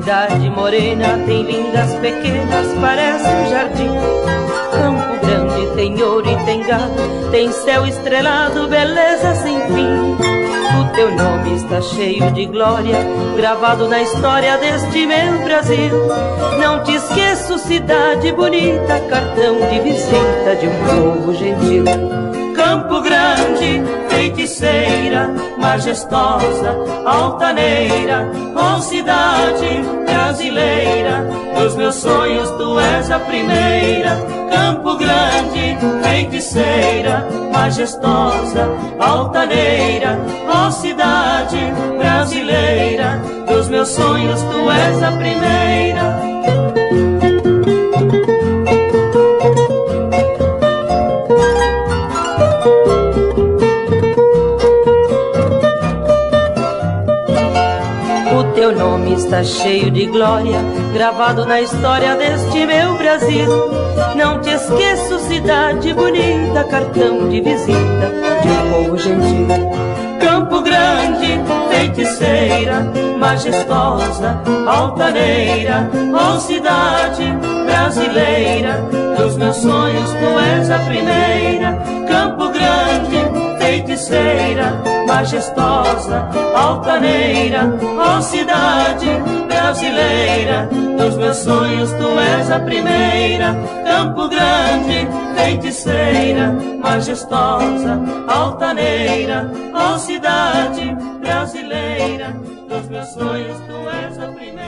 cidade morena tem lindas pequenas, parece um jardim. Campo Grande tem ouro e tem gado, tem céu estrelado, beleza sem fim. O teu nome está cheio de glória, gravado na história deste meu Brasil. Não te esqueço, cidade bonita, cartão de visita de um povo gentil. Campo Grande, feiticeira, majestosa, altaneira, ó cidade brasileira, dos meus sonhos tu és a primeira. Campo Grande, feiticeira, majestosa, altaneira, ó cidade brasileira, dos meus sonhos tu és a primeira. Teu nome está cheio de glória, gravado na história deste meu Brasil. Não te esqueço, cidade bonita, cartão de visita de um povo gentil. Campo Grande, feiticeira, majestosa, altaneira, ó cidade brasileira, dos meus sonhos tu és a primeira. Campo Grande, feiticeira, majestosa, altaneira, ó cidade brasileira, dos meus sonhos tu és a primeira. Campo Grande, feiticeira, majestosa, altaneira, ó cidade brasileira, dos meus sonhos tu és a primeira.